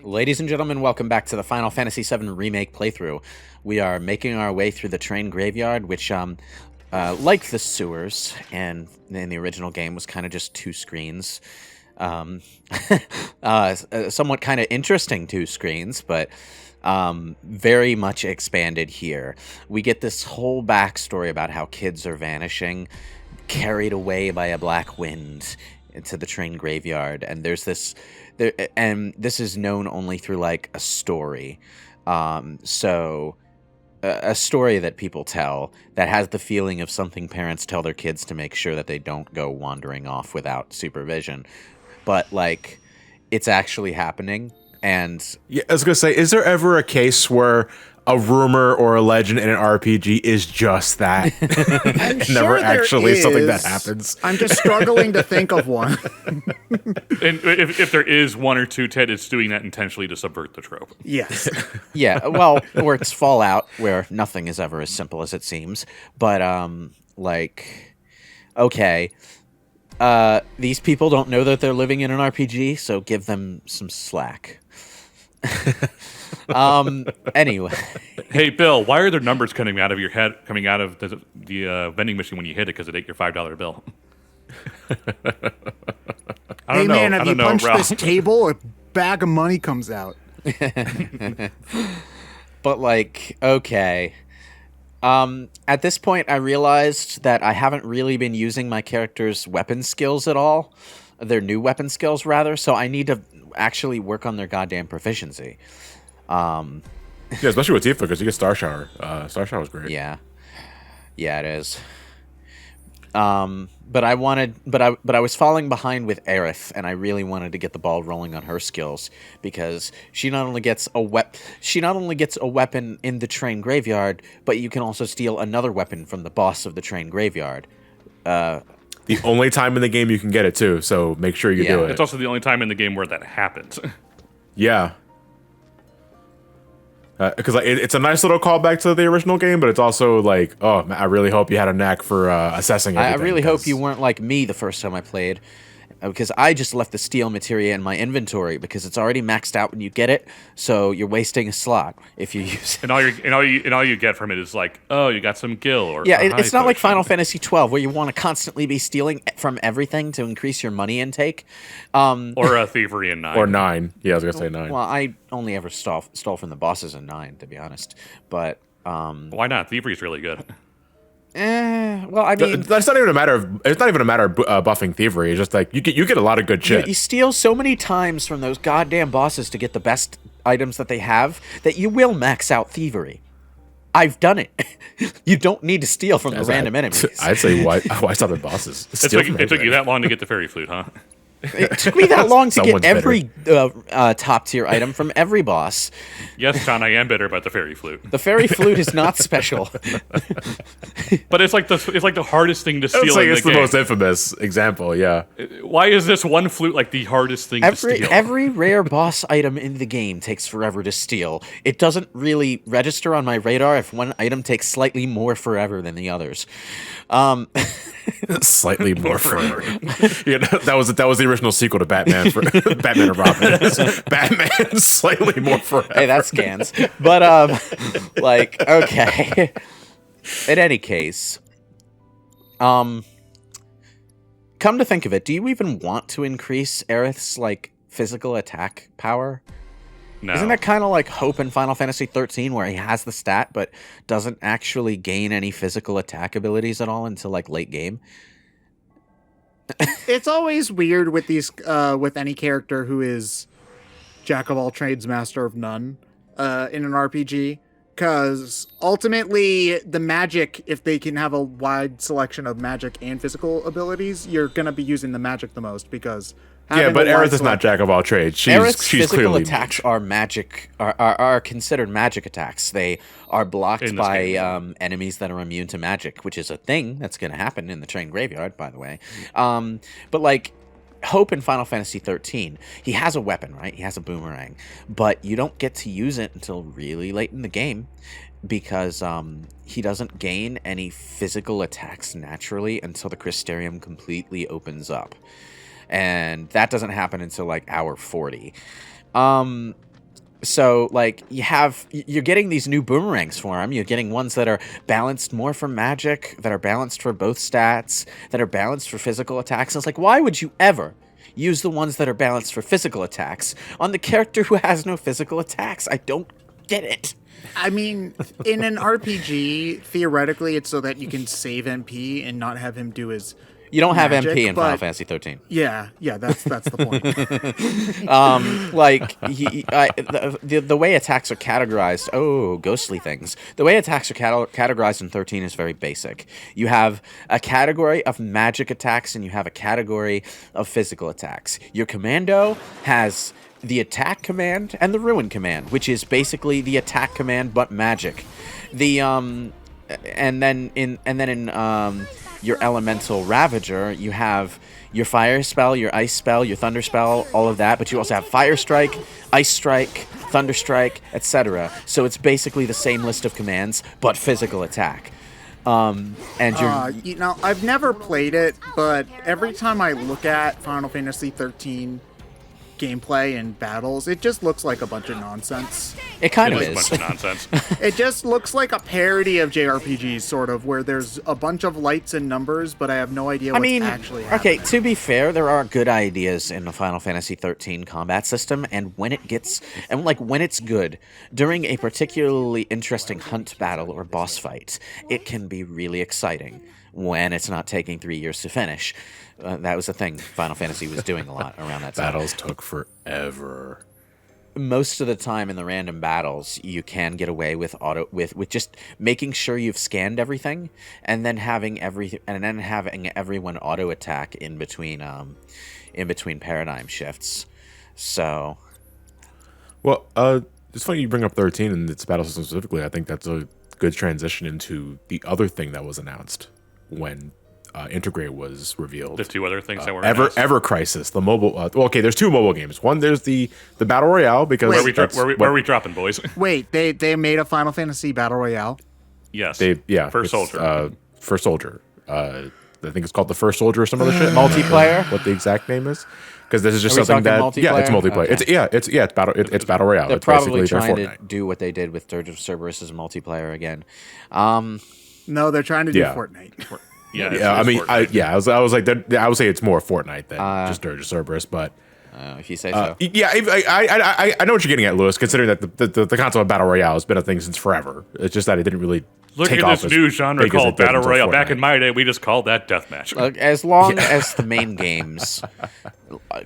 Ladies and gentlemen, welcome back to the Final Fantasy VII Remake playthrough. We are making our way through the train graveyard, which, like the sewers, and in the original game was kind of just two screens. Somewhat kind of interesting two screens, but very much expanded here. We get this whole backstory about how kids are vanishing, carried away by a black wind into the train graveyard, and there's this... and this is known only through, like, a story. A story that people tell that has the feeling of something parents tell their kids to make sure that they don't go wandering off without supervision. But, like, it's actually happening, and... Yeah, I was going to say, is there ever a case where a rumor or a legend in an RPG is just that? I'm Never sure actually there something is. that happens. I'm just struggling to think of one. And if there is one or two, Ted is doing that intentionally to subvert the trope. Yes. Yeah, well, or it's Fallout, where nothing is ever as simple as it seems. But, okay, these people don't know that they're living in an RPG, so give them some slack. Anyway. Hey, Bill, why are there numbers coming out of your head, coming out of the vending machine when you hit it because it ate your $5 bill? Hey, man, if you punch this table, a bag of money comes out. But, like, okay. At this point, I realized that I haven't really been using my character's weapon skills at all. Their new weapon skills, rather, so I need to actually work on their goddamn proficiency. Yeah, especially with Tifa, because you get Star Shower. Star Shower was great. Yeah. Yeah, it is. But I was falling behind with Aerith, and I really wanted to get the ball rolling on her skills, because she not only gets a weapon in the train graveyard, but you can also steal another weapon from the boss of the train graveyard. The only time in the game you can get it, too, so make sure you do it. It's also the only time in the game where that happens. Yeah. Because it's a nice little callback to the original game, but it's also like, oh, I really hope you had a knack for assessing everything. I really hope you weren't like me the first time I played, because I just left the steel materia in my inventory because it's already maxed out when you get it, so you're wasting a slot if you use it. And all you get from it is like, oh, you got some gil or yeah. It's not like Final Fantasy XII where you want to constantly be stealing from everything to increase your money intake. Or Thievery in 9. Or 9. Yeah, I was gonna say 9. Well, I only ever stole from the bosses in 9, to be honest. But why not? Thievery is really good. well, I mean, that's not even a matter of. It's not even a matter of buffing Thievery. It's just like you get a lot of good shit. You steal so many times from those goddamn bosses to get the best items that they have that you will max out Thievery. I've done it. You don't need to steal from the random enemies. I'd say why stop at bosses? It took you that long to get the fairy flute, huh? It took me that long to get Someone's every top tier item from every boss. Yes, John, I am bitter about the fairy flute. The fairy flute is not special. But it's like the hardest thing to steal. It's like in it's the game. most infamous example. Yeah. Why is this one flute like the hardest thing to steal? Every rare boss item in the game takes forever to steal. It doesn't really register on my radar if one item takes slightly more forever than the others. Slightly more forever. Yeah, that was the original sequel to Batman for Batman and Robin. Batman slightly more forever. Hey, that scans. But like, okay. In any case, come to think of it, do you even want to increase Aerith's like physical attack power? No. Isn't that kind of like Hope in Final Fantasy XIII, where he has the stat but doesn't actually gain any physical attack abilities at all until like late game? It's always weird with these, with any character who is jack of all trades, master of none, in an RPG. Because ultimately, the magic, if they can have a wide selection of magic and physical abilities, you're going to be using the magic the most because... Yeah, but Aerith is not jack of all trades. Aerith's she's physical clearly attacks are magic, are considered magic attacks. They are blocked by enemies that are immune to magic, which is a thing that's going to happen in the train graveyard, by the way. But like Hope in Final Fantasy XIII, he has a weapon, right? He has a boomerang, but you don't get to use it until really late in the game because he doesn't gain any physical attacks naturally until the Crystarium completely opens up. And that doesn't happen until like hour 40. So, like, you're getting these new boomerangs for him. You're getting ones that are balanced more for magic, that are balanced for both stats, that are balanced for physical attacks. And it's like, why would you ever use the ones that are balanced for physical attacks on the character who has no physical attacks? I don't get it. I mean, in an RPG, theoretically, it's so that you can save MP and not have him do his. You don't have magic, MP in but- Final Fantasy 13. Yeah, that's the point. Like the way attacks are categorized. Oh, ghostly things. The way attacks are categorized in 13 is very basic. You have a category of magic attacks and you have a category of physical attacks. Your commando has the attack command and the ruin command, which is basically the attack command but magic. And then in your elemental ravager, you have your fire spell, your ice spell, your thunder spell, all of that, but you also have fire strike, ice strike, thunder strike, etc. So it's basically the same list of commands but physical attack. And you're I've never played it, but every time I look at Final Fantasy 13 gameplay and battles, it just looks like a bunch of nonsense. it kind of It is is. a bunch of nonsense. It just looks like a parody of JRPGs, sort of, where there's a bunch of lights and numbers, but I have no idea what's actually happening. Okay, to be fair, there are good ideas in the Final Fantasy 13 combat system, and when it's good, during a particularly interesting hunt battle or boss fight, it can be really exciting when it's not taking 3 years to finish. That was the thing Final Fantasy was doing a lot around that time. Battles took forever. Most of the time in the random battles, you can get away with just making sure you've scanned everything, and then having everyone auto attack in between paradigm shifts. So, Well, it's funny you bring up 13 and its battle system specifically. I think that's a good transition into the other thing that was announced when Integrate was revealed. The two other things that were Ever Crisis, the mobile. Okay, there's two mobile games. One, there's the battle royale because Where are we dropping, boys? Wait, they made a Final Fantasy Battle Royale? Yes. First Soldier. First Soldier. I think it's called the First Soldier or some other shit. Multiplayer? What the exact name is? Because this is just Are we something that talking it's multiplayer? multiplayer. Okay. It's battle royale. they're It's probably basically trying their to Fortnite. do what they did with Dirge of Cerberus' multiplayer again. No, they're trying to do Yeah. Fortnite. Yeah. Yeah, I mean, Fortnite. I was like, I would say it's more Fortnite than just Dirge of Cerberus, but If you say so. yeah, I know what you're getting at, Lewis. Considering that the concept of battle royale has been a thing since forever, it's just that it didn't really Look take at off this as new genre big as called it did Battle until Royale. Back Fortnite. in my day, we just called that deathmatch. Look, as long as the main games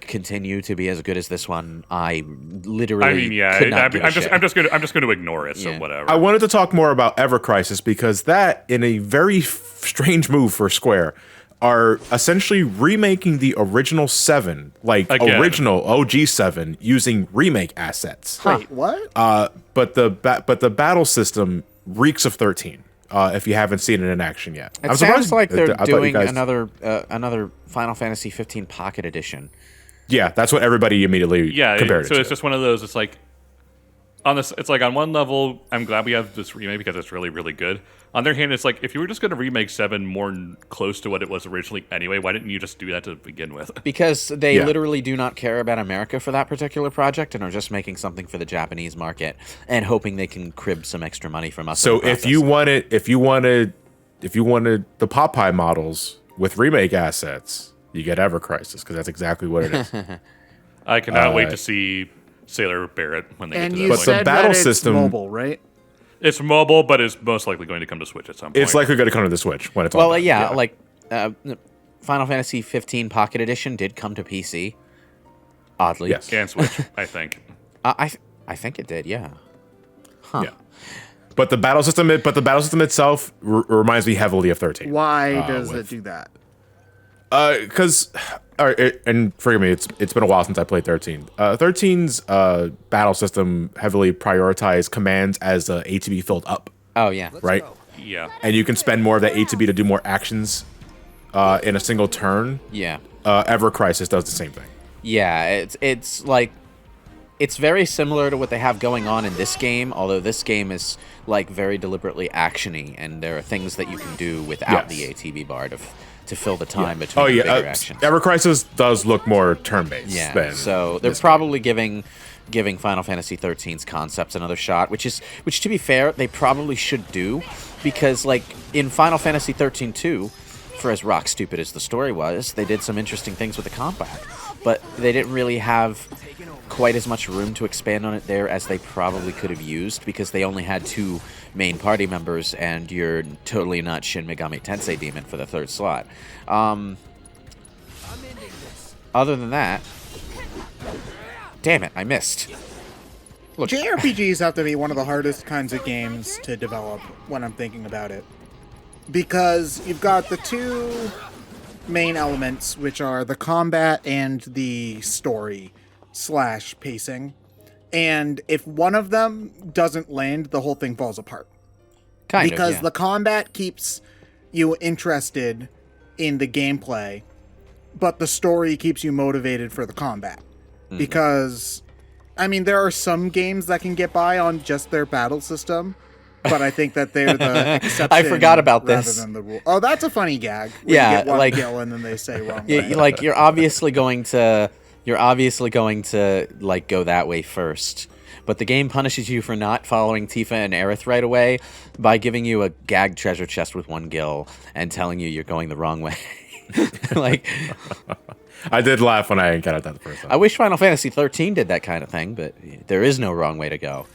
continue to be as good as this one, I literally I mean, yeah, could not give a I'm just shit. going to ignore it. So Yeah. whatever. I wanted to talk more about Ever Crisis because that, in a very strange move for Square, are essentially remaking the original 7, like Again. original OG 7, using remake assets. Wait, what? But the battle system reeks of 13. If you haven't seen it in action yet, It I'm sounds surprised. like they're I thought you doing guys- another Final Fantasy 15 Pocket Edition. Yeah, that's what everybody immediately Yeah, compared so it to. it's just one of those. It's like on this. It's like on one level, I'm glad we have this remake because it's really, really good. On the other hand, it's like if you were just going to remake 7 more close to what it was originally anyway, why didn't you just do that to begin with? Because they Yeah. literally do not care about America for that particular project and are just making something for the Japanese market and hoping they can crib some extra money from us. in So the if you process. wanted the Popeye models with remake assets, you get Ever Crisis because that's exactly what it is. I cannot wait to see Sailor Barrett when they And get to you that But point. the said battle that it's system- mobile, right? It's mobile, but it's most likely going to come to Switch at some point. It's likely going to come to the Switch when it's all Well, done. yeah, like Final Fantasy 15 Pocket Edition did come to PC. Oddly, Yes. and Switch, I think. I think it did. Yeah. Yeah. But the battle system itself reminds me heavily of 13. Why does it do that? Because, and forgive me, it's been a while since I played 13. 13's battle system heavily prioritized commands as ATB filled up, Oh yeah. right? Yeah. And you can spend more of that ATB to do more actions in a single turn. Yeah. Ever Crisis does the same thing. Yeah. It's like it's very similar to what they have going on in this game, although this game is like very deliberately actiony, and there are things that you can do without Yes. the ATB bar to fill the time between Oh the yeah, bigger actions. Ever Crisis does look more turn-based. Yeah, than so they're this probably giving giving Final Fantasy XIII's concepts another shot, which to be fair, they probably should do, because like in Final Fantasy 13 2, for as rock stupid as the story was, they did some interesting things with the combat, but they didn't really have quite as much room to expand on it there as they probably could have used, because they only had 2 main party members and you're totally not Shin Megami Tensei Demon for the 3rd slot. Other than that, damn it, I missed. Look, JRPGs have to be one of the hardest kinds of games to develop when I'm thinking about it. Because you've got the 2 main elements, which are the combat and the story / pacing. And if one of them doesn't land, the whole thing falls apart. Because the combat keeps you interested in the gameplay, but the story keeps you motivated for the combat. Because, I mean, there are some games that can get by on just their battle system, but I think that they're the exception. I forgot about rather this. Than the rule. Oh, that's a funny gag. When Yeah, you get one like kill and then they say wrong. Yeah, like you're obviously going to like go that way first. But the game punishes you for not following Tifa and Aerith right away by giving you a gagged treasure chest with 1 gil and telling you you're going the wrong way. Like, I did laugh when I encountered that the first time. I wish Final Fantasy 13 did that kind of thing, but there is no wrong way to go.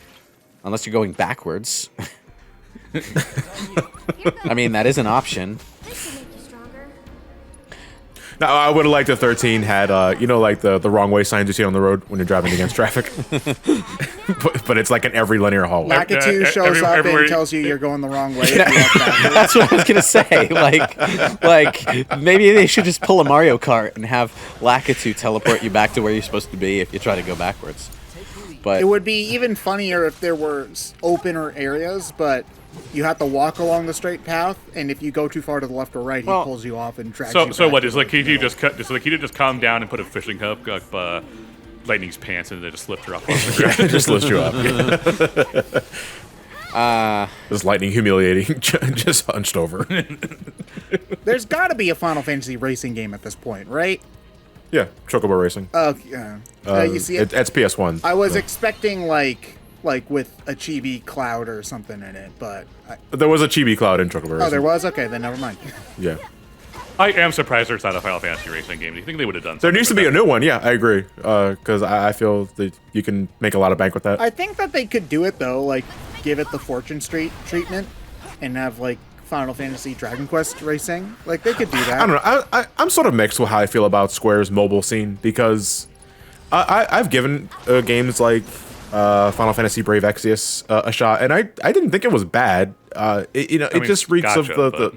Unless you're going backwards. I mean, that is an option. Now, I would have liked if 13 had, like the wrong way signs you see on the road when you're driving against traffic. but it's like in every linear hallway. Lakitu shows up and tells you you're going the wrong way. That's what I was gonna say. Like maybe they should just pull a Mario Kart and have Lakitu teleport you back to where you're supposed to be if you try to go backwards. But it would be even funnier if there were opener areas, but you have to walk along the straight path, and if you go too far to the left or right, he pulls you off and drags you back. So what, does Lakitu just calm down and put a fishing hook up Lightning's pants and then just lift her up off the ground? Just lifts you up. This Lightning humiliating, just hunched over. There's got to be a Final Fantasy racing game at this point, right? Yeah, Chocobo Racing. You see it? It's PS1. I was expecting like with a chibi cloud or something in it, but There was a chibi cloud in Chocobo Racing. Oh, there was? Okay, then never mind. Yeah. I am surprised there's not a Final Fantasy racing game. Do you think they would have done something? There needs to be a new one. Yeah, I agree. Because I feel that you can make a lot of bank with that. I think that they could do it though, like give it the Fortune Street treatment and have like Final Fantasy Dragon Quest Racing. Like they could do that. I don't know. I'm sort of mixed with how I feel about Square's mobile scene, because I've given games like Final Fantasy Brave Exvius a shot, and I didn't think it was bad. It just reeks of the.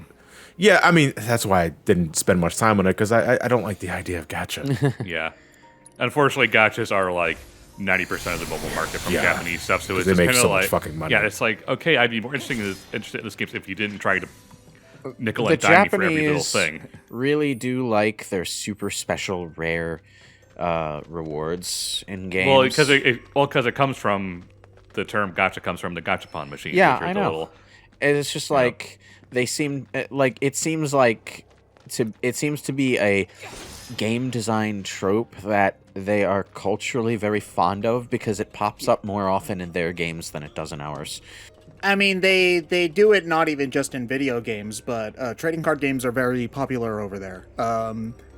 Yeah, I mean, that's why I didn't spend much time on it, because I don't like the idea of gacha. Yeah. Unfortunately, gachas are like 90% of the mobile market from Japanese stuff, so it's they just make kind so of much like, fucking money. yeah, it's like, okay, I'd be more interested in this game if you didn't try to nickel the and dime me for every little Japanese thing. really do like their super special rare rewards in games. Well, because it comes from the term gacha comes from the gachapon machine. Yeah, which are I the know. little- And it's just like they seem like it seems to be a game design trope that they are culturally very fond of, because it pops up more often in their games than it does in ours. I mean, they do it not even just in video games, but trading card games are very popular over there.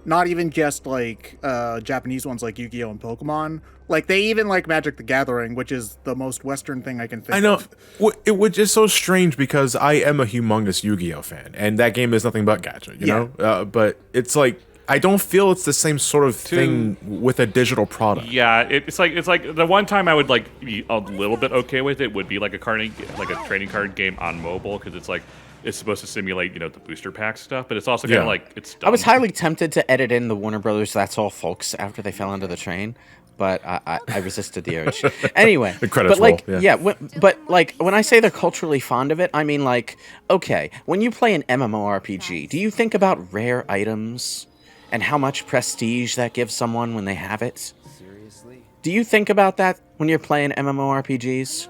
Not even just like Japanese ones like Yu-Gi-Oh! And Pokemon. Like they even like Magic the Gathering, which is the most Western thing I can think of. I know. It was just so strange, because I am a humongous Yu-Gi-Oh! Fan, and that game is nothing but gacha, you know? But it's like, I don't feel it's the same sort of thing with a digital product. Yeah, it's like the one time I would like be a little bit okay with it would be like a trading card game on mobile, because it's like it's supposed to simulate the booster pack stuff, but it's also kind of like it's dumb. I was highly tempted to edit in the Warner Brothers That's All Folks after they fell under the train, but I resisted the urge. Anyway, the credits but like roll, but like when I say they're culturally fond of it, I mean like, okay, when you play an MMORPG, do you think about rare items and how much prestige that gives someone when they have it? Seriously? Do you think about that when you're playing MMORPGs?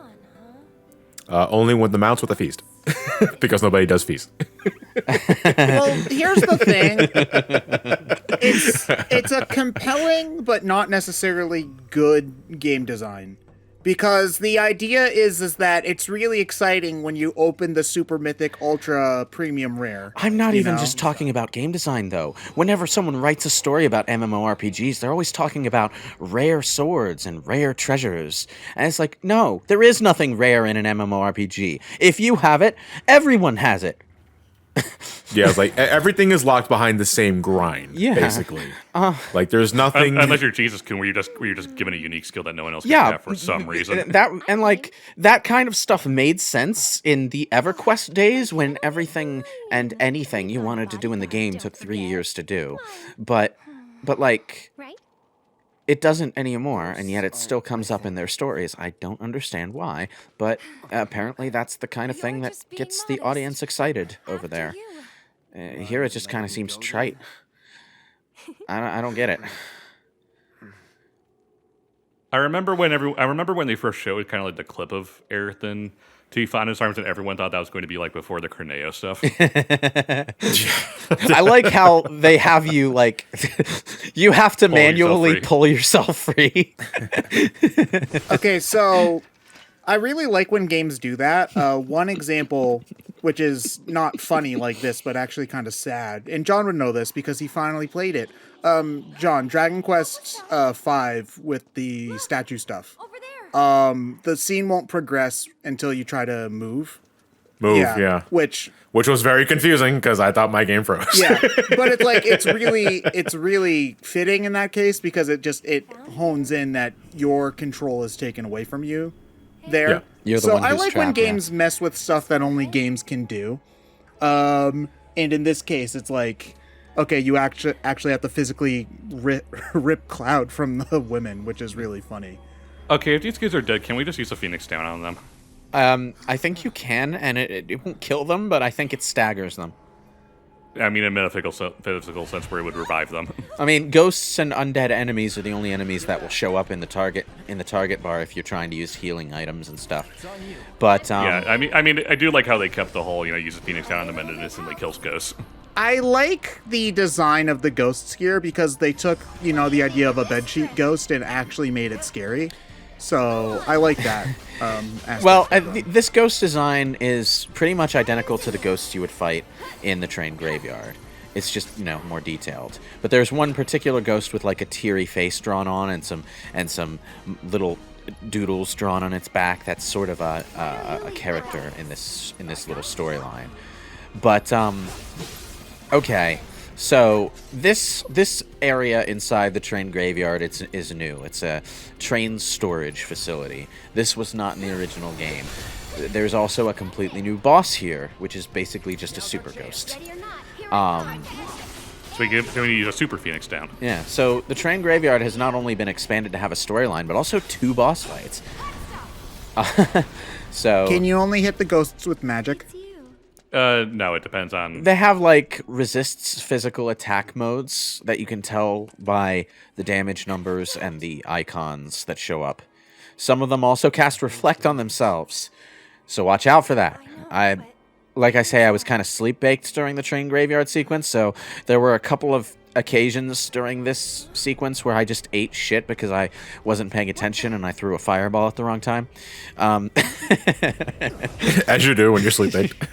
Only when the mounts with a feast. because nobody does fees. Well, here's the thing. It's a compelling but not necessarily good game design. Because the idea is that it's really exciting when you open the Super Mythic Ultra Premium Rare. I'm not even just talking about game design, though. Whenever someone writes a story about MMORPGs, they're always talking about rare swords and rare treasures. And it's like, no, there is nothing rare in an MMORPG. If you have it, everyone has it. Yeah, it's like everything is locked behind the same grind, basically. Like there's nothing. Unless you're Jesus, where you're just given a unique skill that no one else can have for some reason. That kind of stuff made sense in the EverQuest days when everything and anything you wanted to do in the game took 3 years to do. But like, it doesn't anymore, and yet it still comes up in their stories. I don't understand why, but apparently that's the kind of thing that gets the audience excited over there. Here it just kind of seems trite. I don't get it. I remember when they first showed kind of like the clip of Aerithon to Final Fantasy, and everyone thought that was going to be like before the Corneo stuff. I like how they have you like you have to manually pull yourself free. Okay, so I really like when games do that. One example, which is not funny like this, but actually kind of sad, and John would know this because he finally played it. John, Dragon Quest V with the statue stuff. The scene won't progress until you try to move. Yeah. Which was very confusing because I thought my game froze. Yeah, but it's really fitting in that case because it hones in that your control is taken away from you there. Yeah. You're the one who's I like when trapped, games mess with stuff that only games can do. And in this case, it's like, okay, you actually have to physically rip Cloud from the women, which is really funny. Okay, if these kids are dead, can we just use a Phoenix down on them? I think you can, and it won't kill them, but I think it staggers them. I mean, in a physical sense, where it would revive them. I mean, ghosts and undead enemies are the only enemies that will show up in the target bar if you're trying to use healing items and stuff. But yeah, I mean, I do like how they kept the whole, use a Phoenix down on them and it instantly kills ghosts. I like the design of the ghosts here because they took, the idea of a bedsheet ghost and actually made it scary. So I like that. Well, this ghost design is pretty much identical to the ghosts you would fight in the train graveyard. It's just, more detailed. But there's one particular ghost with like a teary face drawn on and some little doodles drawn on its back. That's sort of a character in this little storyline. But okay. So this area inside the train graveyard is new. It's a train storage facility. This was not in the original game. There's also a completely new boss here, which is basically just a super ghost. So we use a super Phoenix down. Yeah. So the train graveyard has not only been expanded to have a storyline, but also 2 boss fights. So can you only hit the ghosts with magic? No, it depends on... They have, like, resists physical attack modes that you can tell by the damage numbers and the icons that show up. Some of them also cast Reflect on themselves, so watch out for that. Like I say, I was kind of sleep-baked during the train graveyard sequence, so there were a couple of occasions during this sequence where I just ate shit because I wasn't paying attention and I threw a fireball at the wrong time. As you do when you're sleep-baked.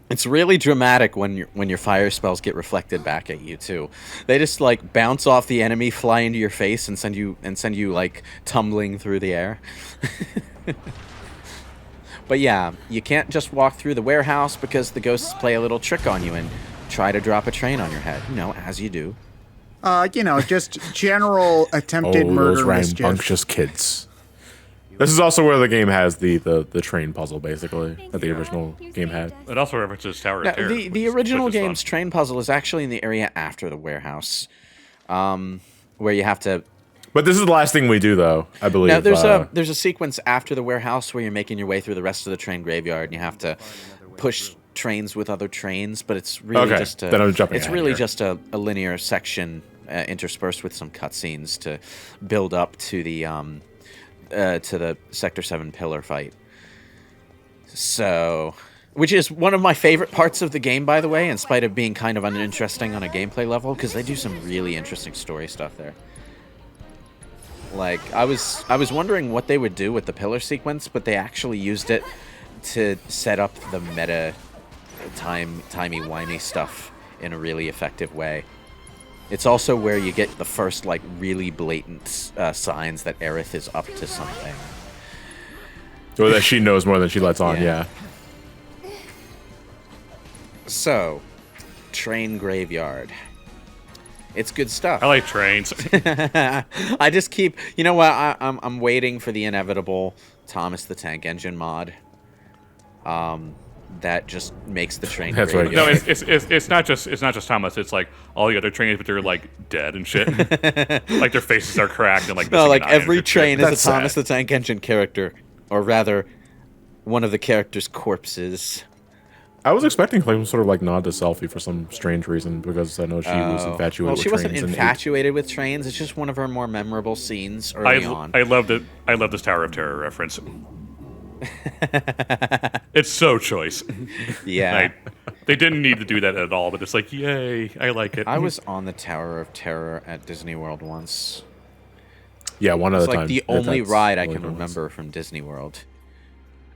It's really dramatic when your fire spells get reflected back at you too. They just like bounce off the enemy, fly into your face, and send you like tumbling through the air. But yeah, you can't just walk through the warehouse because the ghosts play a little trick on you and try to drop a train on your head. As you do. Just general attempted murder those mischief. rambunctious kids. This is also where the game has the train puzzle, basically, that the original game had. It also references Tower of Terror. The original game's train puzzle is actually in the area after the warehouse, where you have to... But this is the last thing we do, though, I believe. No, there's a sequence after the warehouse where you're making your way through the rest of the train graveyard, and you have to push trains with other trains, but it's really just a linear section interspersed with some cutscenes to build up to the Sector 7 pillar fight. So, which is one of my favorite parts of the game, by the way, in spite of being kind of uninteresting on a gameplay level, because they do some really interesting story stuff there. Like, I was wondering what they would do with the pillar sequence, but they actually used it to set up the meta timey-wimey stuff in a really effective way. It's also where you get the first, like, really blatant signs that Aerith is up to something. Or that she knows more than she lets on, yeah. So, Train Graveyard. It's good stuff. I like trains. I just keep... You know what? I'm waiting for the inevitable Thomas the Tank Engine mod. That just makes the train graveyard. No, it's not just Thomas. It's like all the other trains, but they're like dead and shit. Like their faces are cracked and like. No, like every train is That's a Thomas sad. the Tank Engine character, or rather, one of the character's corpses. I was expecting some sort of like nod to Selfie for some strange reason because I know she was infatuated Well, with she wasn't trains. infatuated with trains. It's just one of her more memorable scenes early on. I loved it. I love this Tower of Terror reference. It's so choice. Yeah. They didn't need to do that at all, but it's like, yay, I like it. I was on the Tower of Terror at Disney World once. Yeah, one It's other like time. the only That's ride I really can nice. remember from Disney World.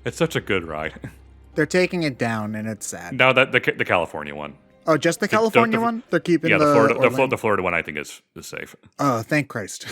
It's such a good ride. They're taking it down, and it's sad. Now that the California one. Oh, just the California one? They're keeping Yeah, the Orlando- the Florida one I think is safe. Oh, thank Christ.